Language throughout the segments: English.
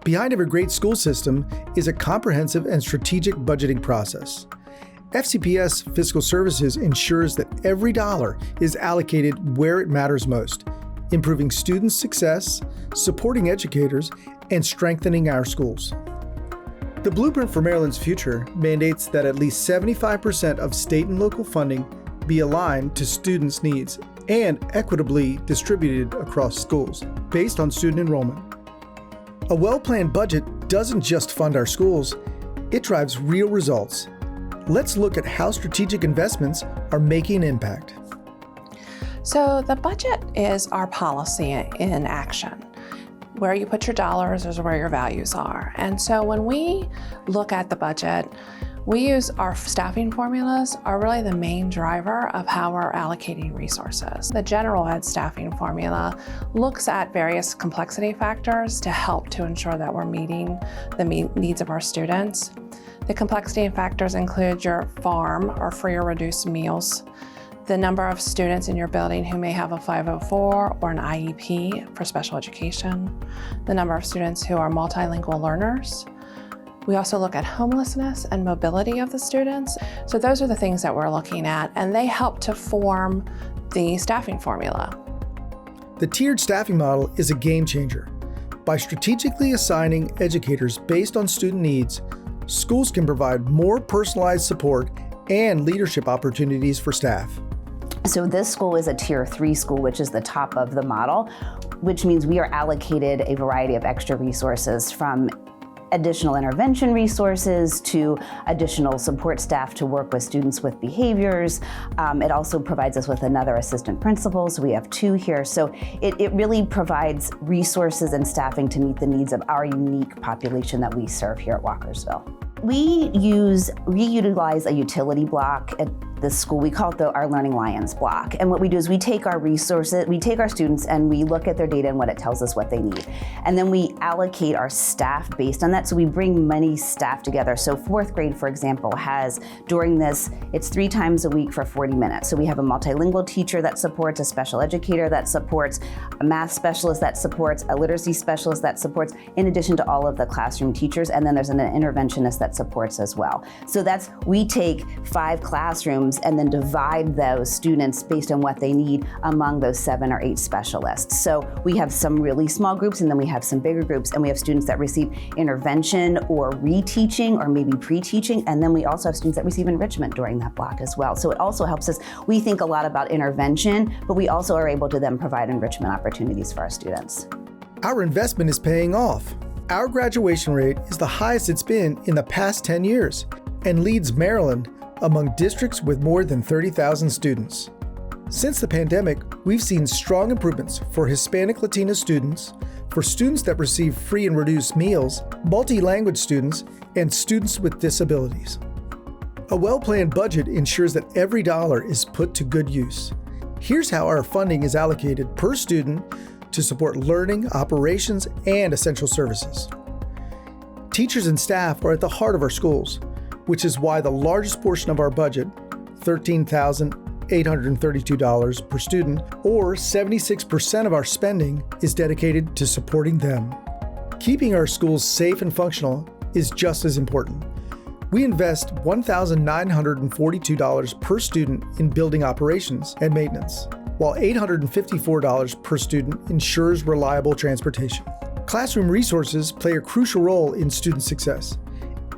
Behind every great school system is a comprehensive and strategic budgeting process. FCPS Fiscal Services ensures that every dollar is allocated where it matters most, improving student success, supporting educators, and strengthening our schools. The Blueprint for Maryland's Future mandates that at least 75% of state and local funding be aligned to students' needs and equitably distributed across schools based on student enrollment. A well-planned budget doesn't just fund our schools, it drives real results. Let's look at how strategic investments are making an impact. So the budget is our policy in action. Where you put your dollars is where your values are. And so when we look at the budget, we use our staffing formulas are really the main driver of how we're allocating resources. The general ed staffing formula looks at various complexity factors to help to ensure that we're meeting the needs of our students. The complexity factors include your FARM or free or reduced meals, the number of students in your building who may have a 504 or an IEP for special education, the number of students who are multilingual learners. We also look at homelessness and mobility of the students. So those are the things that we're looking at, and they help to form the staffing formula. The tiered staffing model is a game changer. By strategically assigning educators based on student needs, schools can provide more personalized support and leadership opportunities for staff. So this school is a Tier 3 school, which is the top of the model, which means we are allocated a variety of extra resources, from additional intervention resources to additional support staff to work with students with behaviors. It also provides us with another assistant principal, so we have 2 here. So it really provides resources and staffing to meet the needs of our unique population that we serve here at Walkersville. We utilize a utility block at this school. We call it our Learning Lions block. And what we do is we take our resources, we take our students and we look at their data and what it tells us what they need. And then we allocate our staff based on that. So we bring many staff together. So 4th grade, for example, has during this, it's 3 times a week for 40 minutes. So we have a multilingual teacher that supports, a special educator that supports, a math specialist that supports, a literacy specialist that supports, in addition to all of the classroom teachers. And then there's an interventionist that supports as well. So we take 5 classrooms and then divide those students based on what they need among those 7 or 8 specialists. So we have some really small groups, and then we have some bigger groups, and we have students that receive intervention or reteaching or maybe pre-teaching, and then we also have students that receive enrichment during that block as well. So it also helps us, we think a lot about intervention, but we also are able to then provide enrichment opportunities for our students. Our investment is paying off. Our graduation rate is the highest it's been in the past 10 years and leads Maryland among districts with more than 30,000 students. Since the pandemic, we've seen strong improvements for Hispanic Latino students, for students that receive free and reduced meals, multi-language students, and students with disabilities. A well-planned budget ensures that every dollar is put to good use. Here's how our funding is allocated per student to support learning, operations, and essential services. Teachers and staff are at the heart of our schools, which is why the largest portion of our budget, $13,832 per student, or 76% of our spending, is dedicated to supporting them. Keeping our schools safe and functional is just as important. We invest $1,942 per student in building operations and maintenance, while $854 per student ensures reliable transportation. Classroom resources play a crucial role in student success.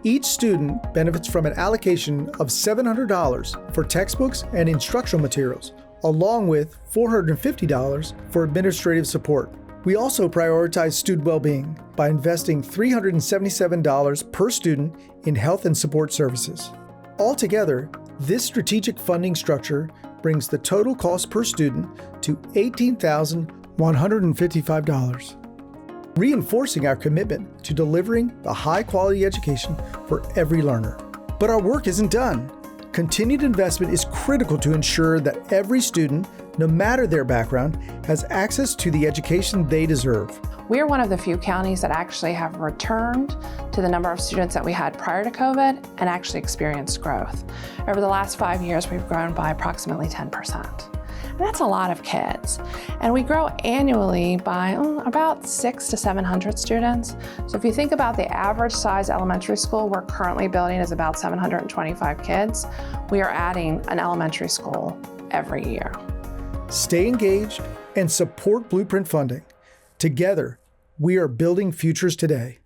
Each student benefits from an allocation of $700 for textbooks and instructional materials, along with $450 for administrative support. We also prioritize student well-being by investing $377 per student in health and support services. Altogether, this strategic funding structure brings the total cost per student to $18,155, reinforcing our commitment to delivering the high-quality education for every learner. But our work isn't done. Continued investment is critical to ensure that every student, no matter their background, has access to the education they deserve. We are one of the few counties that actually have returned to the number of students that we had prior to COVID and actually experienced growth. Over the last 5 years, we've grown by approximately 10%. And that's a lot of kids. And we grow annually by about 600 to 700 students. So if you think about the average size elementary school we're currently building is about 725 kids, we are adding an elementary school every year. Stay engaged and support Blueprint funding. Together, we are building futures today.